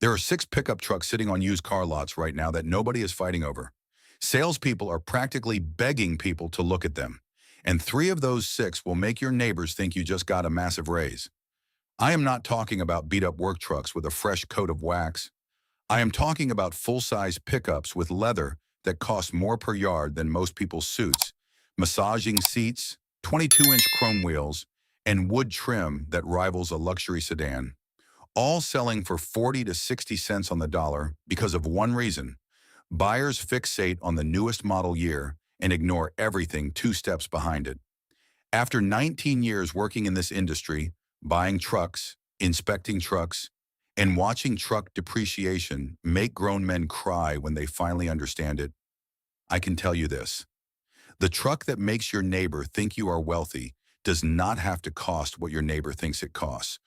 There are 6 pickup trucks sitting on used car lots right now that nobody is fighting over. Salespeople are practically begging people to look at them. And 3 of those 6 will make your neighbors think you just got a massive raise. I am not talking about beat-up work trucks with a fresh coat of wax. I am talking about full-size pickups with leather that cost more per yard than most people's suits, massaging seats, 22-inch chrome wheels, and wood trim that rivals a luxury sedan, all selling for 40 to 60 cents on the dollar because of one reason. Buyers fixate on the newest model year and ignore everything 2 steps behind it. After 19 years working in this industry, buying trucks, inspecting trucks, and watching truck depreciation make grown men cry when they finally understand it, I can tell you this. The truck that makes your neighbor think you are wealthy does not have to cost what your neighbor thinks it costs.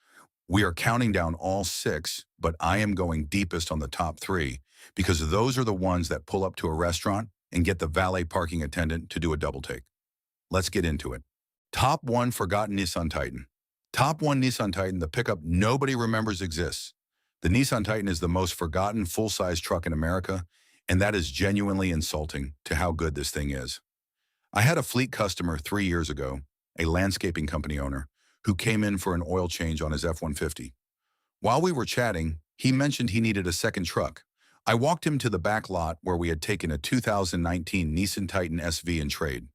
We are counting down all 6, but I am going deepest on the top 3 because those are the ones that pull up to a restaurant and get the valet parking attendant to do a double take. Let's get into it. Top 1 Forgotten Nissan Titan. Top 1 Nissan Titan, the pickup nobody remembers exists. The Nissan Titan is the most forgotten full-size truck in America, and that is genuinely insulting to how good this thing is. I had a fleet customer 3 years ago, a landscaping company owner, who came in for an oil change on his F-150. While we were chatting, he mentioned he needed a second truck. I walked him to the back lot where we had taken a 2019 Nissan Titan SV in trade.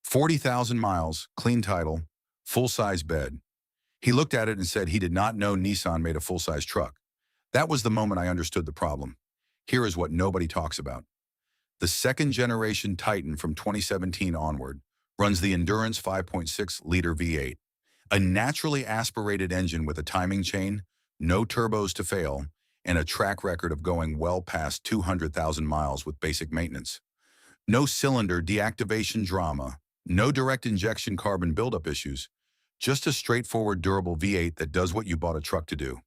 40,000 miles, clean title, full-size bed. He looked at it and said he did not know Nissan made a full-size truck. That was the moment I understood the problem. Here is what nobody talks about. The second-generation Titan from 2017 onward runs the Endurance 5.6-liter V8, a naturally aspirated engine with a timing chain, no turbos to fail, and a track record of going well past 200,000 miles with basic maintenance. No cylinder deactivation drama, no direct injection carbon buildup issues, just a straightforward durable V8 that does what you bought a truck to do.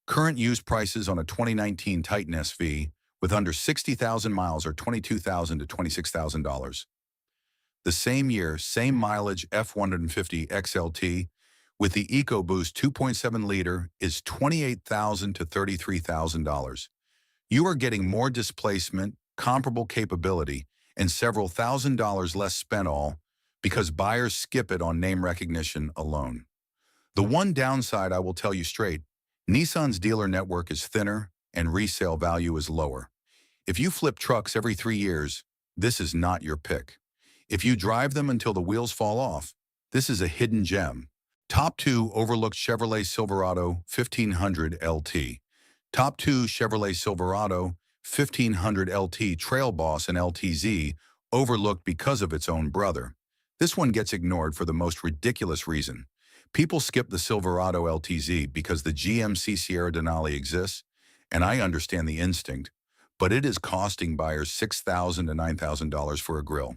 Current used prices on a 2019 Titan SV with under 60,000 miles are $22,000 to $26,000. The same year, same mileage F-150 XLT with the EcoBoost 2.7-liter is $28,000 to $33,000. You are getting more displacement, comparable capability, and several $1,000s less spent all because buyers skip it on name recognition alone. The one downside I will tell you straight, Nissan's dealer network is thinner and resale value is lower. If you flip trucks every 3 years, this is not your pick. If you drive them until the wheels fall off, this is a hidden gem. Top 2 overlooked Chevrolet Silverado 1500 LT. Top 2 Chevrolet Silverado 1500 LT Trail Boss and LTZ overlooked because of its own brother. This one gets ignored for the most ridiculous reason. People skip the Silverado LTZ because the GMC Sierra Denali exists, and I understand the instinct, but it is costing buyers $6,000 to $9,000 for a grille.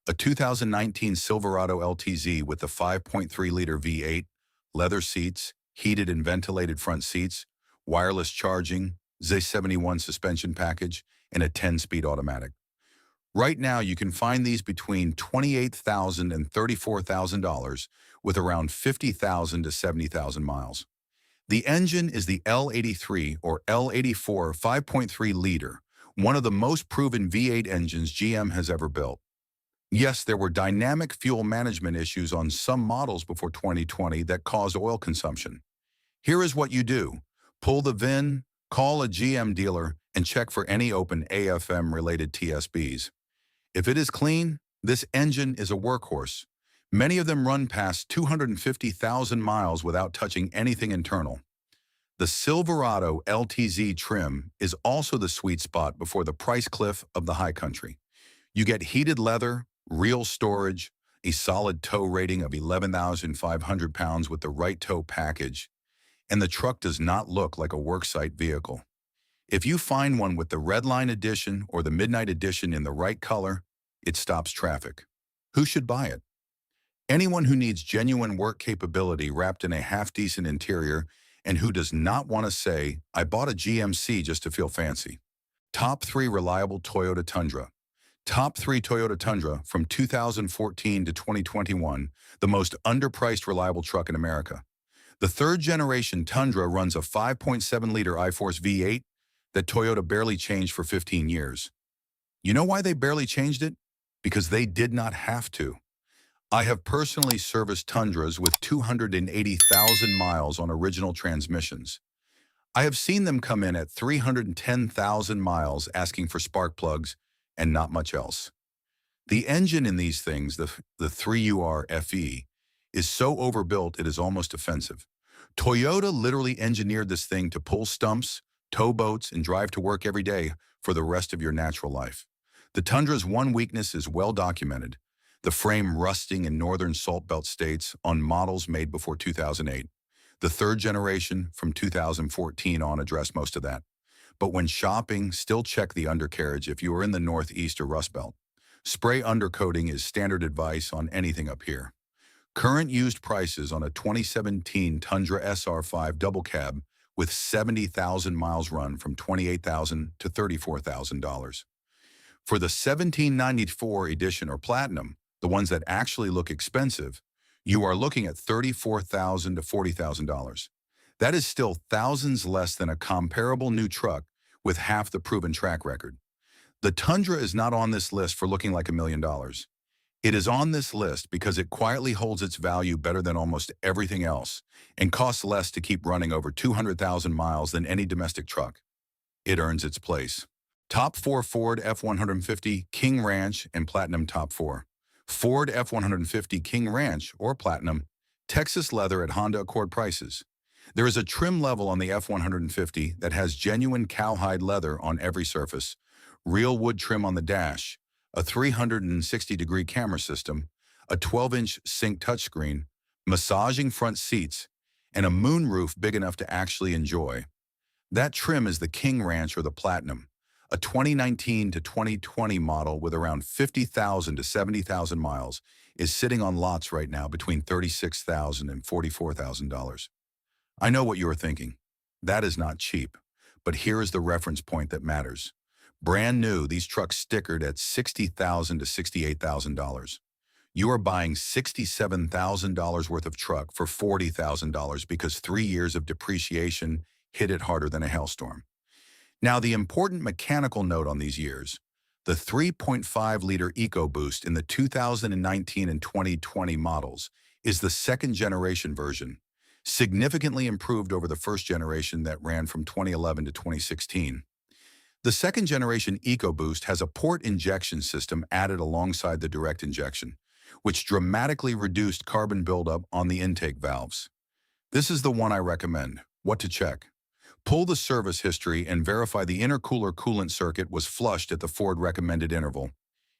A 2019 Silverado LTZ with the 5.3-liter V8, leather seats, heated and ventilated front seats, wireless charging, Z71 suspension package, and a 10-speed automatic. Right now, you can find these between $28,000 and $34,000 with around 50,000 to 70,000 miles. The engine is the L83 or L84 5.3-liter, one of the most proven V8 engines GM has ever built. Yes, there were dynamic fuel management issues on some models before 2020 that caused oil consumption. Here is what you do. Pull the VIN, call a GM dealer, and check for any open AFM-related TSBs. If it is clean, this engine is a workhorse. Many of them run past 250,000 miles without touching anything internal. The Silverado LTZ trim is also the sweet spot before the price cliff of the high country. You get heated leather, real storage, a solid tow rating of 11,500 pounds with the right tow package, and the truck does not look like a worksite vehicle. If you find one with the Redline Edition or the Midnight Edition in the right color, it stops traffic. Who should buy it? Anyone who needs genuine work capability wrapped in a half-decent interior and who does not want to say, I bought a GMC just to feel fancy. Top 3 reliable Toyota Tundra. Top 3 Toyota Tundra from 2014 to 2021, the most underpriced reliable truck in America. The third-generation Tundra runs a 5.7-liter iForce V8 that Toyota barely changed for 15 years. You know why they barely changed it? Because they did not have to. I have personally serviced Tundras with 280,000 miles on original transmissions. I have seen them come in at 310,000 miles asking for spark plugs and not much else. The engine in these things, the 3UR FE, is so overbuilt it is almost offensive. Toyota literally engineered this thing to pull stumps, tow boats, and drive to work every day for the rest of your natural life. The Tundra's one weakness is well documented: the frame rusting in northern Salt Belt states on models made before 2008. The third generation from 2014 on addressed most of that. But when shopping, still check the undercarriage if you are in the Northeast or Rust Belt. Spray undercoating is standard advice on anything up here. Current used prices on a 2017 Tundra SR5 double cab with 70,000 miles run from $28,000 to $34,000. For the 1794 edition or Platinum, the ones that actually look expensive, you are looking at $34,000 to $40,000. That is still thousands less than a comparable new truck with half the proven track record. The Tundra is not on this list for looking like $1 million. It is on this list because it quietly holds its value better than almost everything else and costs less to keep running over 200,000 miles than any domestic truck. It earns its place. Top 4 Ford F-150 King Ranch and Platinum Top 4. Ford F-150 King Ranch or Platinum, Texas leather at Honda Accord prices. There is a trim level on the F-150 that has genuine cowhide leather on every surface, real wood trim on the dash, a 360-degree camera system, a 12-inch sync touchscreen, massaging front seats, and a moonroof big enough to actually enjoy. That trim is the King Ranch or the Platinum, a 2019 to 2020 model with around 50,000 to 70,000 miles, is sitting on lots right now between $36,000 and $44,000. I know what you are thinking. That is not cheap, but here is the reference point that matters. Brand new, these trucks stickered at $60,000 to $68,000. You are buying $67,000 worth of truck for $40,000 because 3 years of depreciation hit it harder than a hailstorm. Now, the important mechanical note on these years: the 3.5-liter EcoBoost in the 2019 and 2020 models is the second-generation version, significantly improved over the first generation that ran from 2011 to 2016. The second-generation EcoBoost has a port injection system added alongside the direct injection, which dramatically reduced carbon buildup on the intake valves. This is the one I recommend. What to check? Pull the service history and verify the intercooler coolant circuit was flushed at the Ford recommended interval.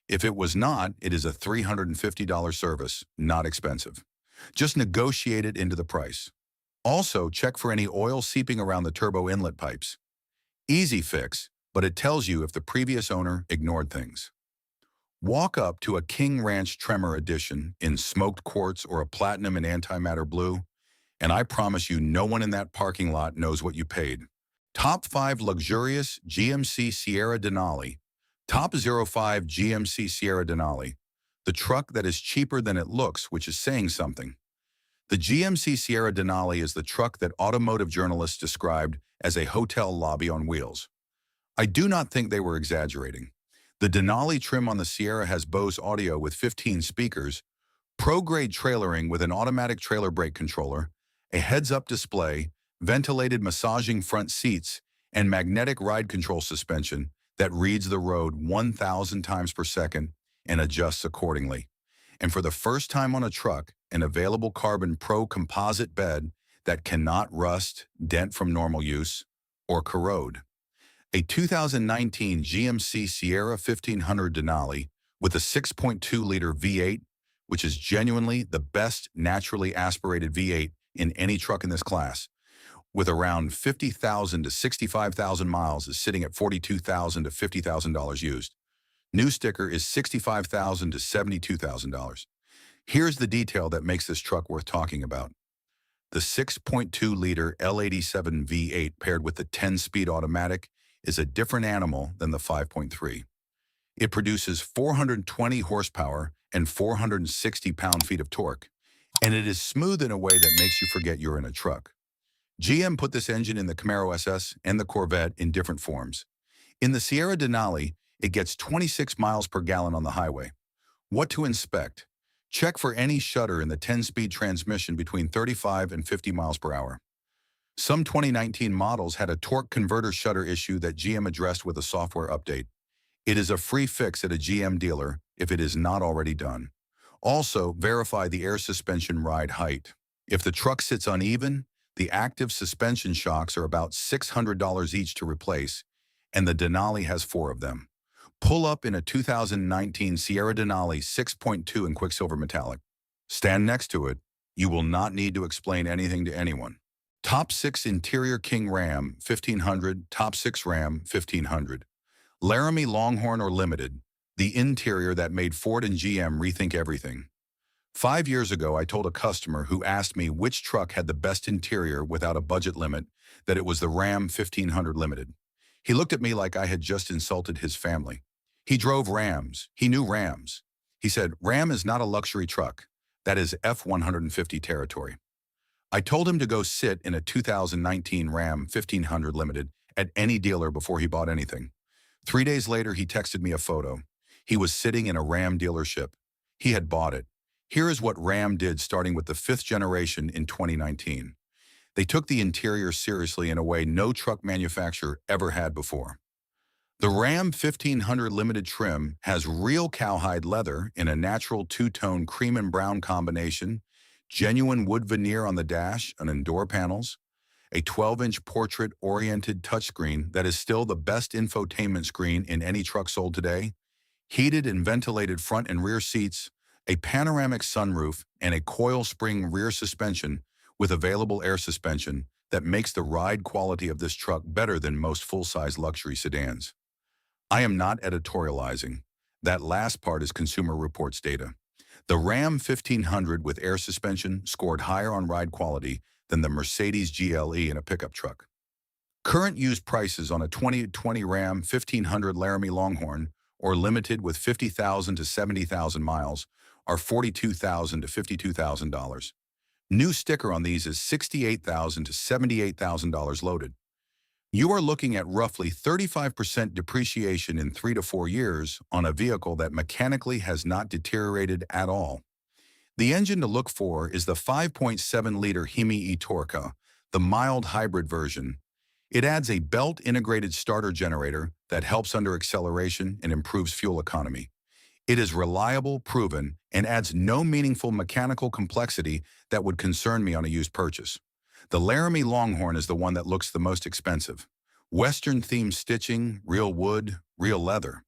If it was not, it is a $350 service, not expensive. Just negotiate it into the price. Also, check for any oil seeping around the turbo inlet pipes. Easy fix, but it tells you if the previous owner ignored things. Walk up to a King Ranch Tremor Edition in smoked quartz or a platinum and antimatter blue, and I promise you no one in that parking lot knows what you paid. Top 5 luxurious GMC Sierra Denali. Top 05 GMC Sierra Denali. The truck that is cheaper than it looks, which is saying something. The GMC Sierra Denali is the truck that automotive journalists described as a hotel lobby on wheels. I do not think they were exaggerating. The Denali trim on the Sierra has Bose audio with 15 speakers, pro-grade trailering with an automatic trailer brake controller, a heads-up display, ventilated massaging front seats, and magnetic ride control suspension that reads the road 1,000 times per second and adjusts accordingly. And for the first time on a truck, an available Carbon Pro composite bed that cannot rust, dent from normal use, or corrode. A 2019 GMC Sierra 1500 Denali with a 6.2-liter V8, which is genuinely the best naturally aspirated V8 in any truck in this class, with around 50,000 to 65,000 miles, is sitting at $42,000 to $50,000 used. New sticker is $65,000 to $72,000. Here's the detail that makes this truck worth talking about. The 6.2-liter L87 V8 paired with the 10-speed automatic is a different animal than the 5.3. It produces 420 horsepower and 460 pound-feet of torque. and it is smooth in a way that makes you forget you're in a truck. GM put this engine in the Camaro SS and the Corvette in different forms. In the Sierra Denali, it gets 26 miles per gallon on the highway. What to inspect? Check for any shudder in the 10-speed transmission between 35 and 50 miles per hour. Some 2019 models had a torque converter shudder issue that GM addressed with a software update. It is a free fix at a GM dealer if it is not already done. Also, verify the air suspension ride height. If the truck sits uneven, the active suspension shocks are about $600 each to replace, and the Denali has 4 of them. Pull up in a 2019 Sierra Denali 6.2 in Quicksilver Metallic. Stand next to it. You will not need to explain anything to anyone. Top 6 Interior King Ram 1500, Top 6 Ram 1500. Laramie Longhorn or Limited, the interior that made Ford and GM rethink everything. 5 years ago, I told a customer who asked me which truck had the best interior without a budget limit that it was the Ram 1500 Limited. He looked at me like I had just insulted his family. He drove Rams. He knew Rams. He said, Ram is not a luxury truck. That is F-150 territory. I told him to go sit in a 2019 Ram 1500 Limited at any dealer before he bought anything. 3 days later, he texted me a photo. He was sitting in a Ram dealership. He had bought it. Here is what Ram did starting with the 5th generation in 2019. They took the interior seriously in a way no truck manufacturer ever had before. The Ram 1500 Limited trim has real cowhide leather in a natural two-tone cream and brown combination, genuine wood veneer on the dash and in door panels, a 12-inch portrait-oriented touchscreen that is still the best infotainment screen in any truck sold today, heated and ventilated front and rear seats, a panoramic sunroof, and a coil spring rear suspension with available air suspension that makes the ride quality of this truck better than most full-size luxury sedans. I am not editorializing. That last part is Consumer Reports data. The Ram 1500 with air suspension scored higher on ride quality than the Mercedes GLE in a pickup truck. Current used prices on a 2020 Ram 1500 Laramie Longhorn or Limited with 50,000 to 70,000 miles are $42,000 to $52,000. New sticker on these is $68,000 to $78,000 loaded. You are looking at roughly 35% depreciation in 3 to 4 years on a vehicle that mechanically has not deteriorated at all. The engine to look for is the 5.7-liter Hemi e-Torque, the mild hybrid version. It adds a belt-integrated starter generator that helps under acceleration and improves fuel economy. It is reliable, proven, and adds no meaningful mechanical complexity that would concern me on a used purchase. The Laramie Longhorn is the one that looks the most expensive. Western-themed stitching, real wood, real leather.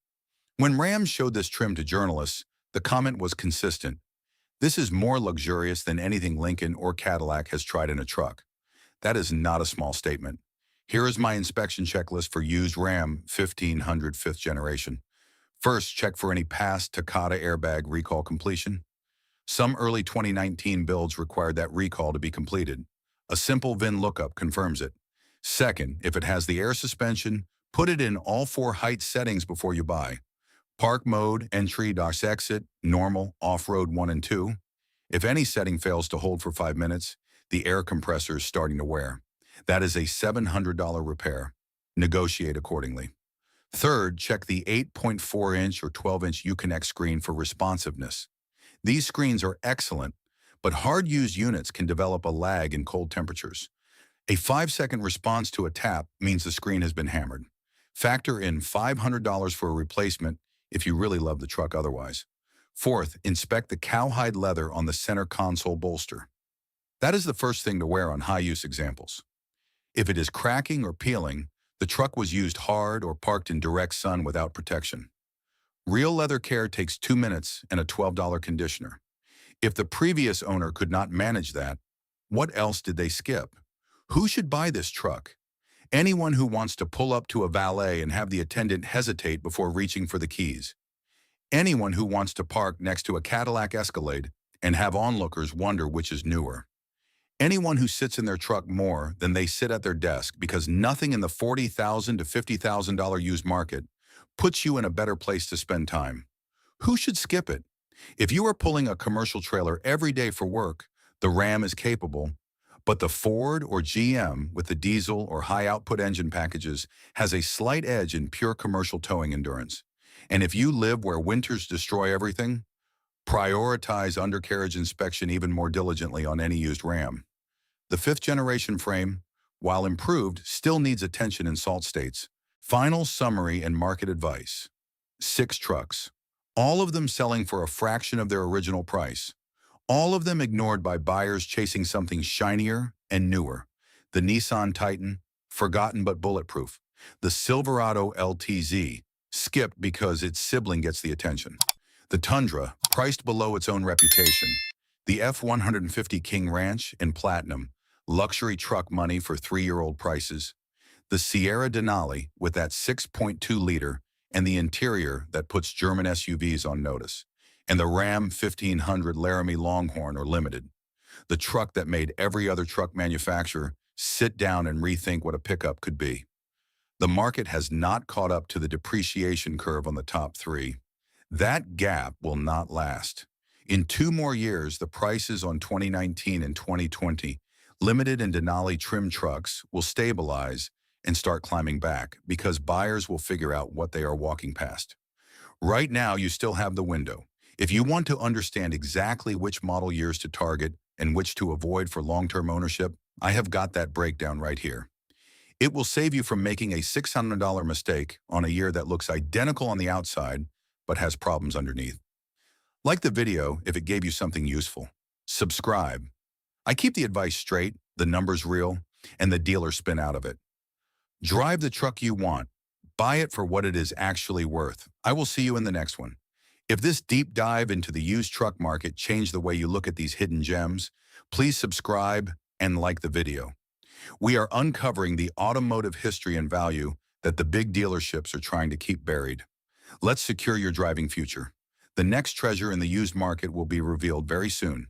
When Ram showed this trim to journalists, the comment was consistent. This is more luxurious than anything Lincoln or Cadillac has tried in a truck. That is not a small statement. Here is my inspection checklist for used Ram 1500 5th generation. First, check for any past Takata airbag recall completion. Some early 2019 builds required that recall to be completed. A simple VIN lookup confirms it. Second, if it has the air suspension, put it in all 4 height settings before you buy. Park mode, entry/exit, normal, off-road 1 and 2. If any setting fails to hold for 5 minutes, the air compressor is starting to wear. That is a $700 repair. Negotiate accordingly. Third, check the 8.4-inch or 12-inch Uconnect screen for responsiveness. These screens are excellent, but hard-used units can develop a lag in cold temperatures. A 5-second response to a tap means the screen has been hammered. Factor in $500 for a replacement if you really love the truck otherwise. Fourth, inspect the cowhide leather on the center console bolster. That is the first thing to wear on high-use examples. If it is cracking or peeling, the truck was used hard or parked in direct sun without protection. Real leather care takes 2 minutes and a $12 conditioner. If the previous owner could not manage that, what else did they skip? Who should buy this truck? Anyone who wants to pull up to a valet and have the attendant hesitate before reaching for the keys. Anyone who wants to park next to a Cadillac Escalade and have onlookers wonder which is newer. Anyone who sits in their truck more than they sit at their desk because nothing in the $40,000 to $50,000 used market puts you in a better place to spend time. Who should skip it? If you are pulling a commercial trailer every day for work, The Ram is capable, but the Ford or GM with the diesel or high-output engine packages has a slight edge in pure commercial towing endurance. And if you live where winters destroy everything, prioritize undercarriage inspection even more diligently on any used Ram. The fifth-generation frame, while improved, still needs attention in salt states. Final summary and market advice. 6 trucks, all of them selling for a fraction of their original price. All of them ignored by buyers chasing something shinier and newer. The Nissan Titan, forgotten but bulletproof. The Silverado LTZ, skipped because its sibling gets the attention. The Tundra, priced below its own reputation. The F-150 King Ranch in platinum, luxury truck money for 3-year-old prices. The Sierra Denali with that 6.2-liter and the interior that puts German SUVs on notice. And the Ram 1500 Laramie Longhorn or Limited, the truck that made every other truck manufacturer sit down and rethink what a pickup could be. The market has not caught up to the depreciation curve on the top 3. That gap will not last. In 2 more years, the prices on 2019 and 2020 Limited and Denali trim trucks will stabilize and start climbing back because buyers will figure out what they are walking past. Right now, you still have the window. If you want to understand exactly which model years to target and which to avoid for long-term ownership, I have got that breakdown right here. It will save you from making a $600 mistake on a year that looks identical on the outside but has problems underneath. Like the video if it gave you something useful. Subscribe. I keep the advice straight, the numbers real, and the dealer spin out of it. Drive the truck you want. Buy it for what it is actually worth. I will see you in the next one. If this deep dive into the used truck market changed the way you look at these hidden gems, please subscribe and like the video. We are uncovering the automotive history and value that the big dealerships are trying to keep buried. Let's secure your driving future. The next treasure in the used market will be revealed very soon.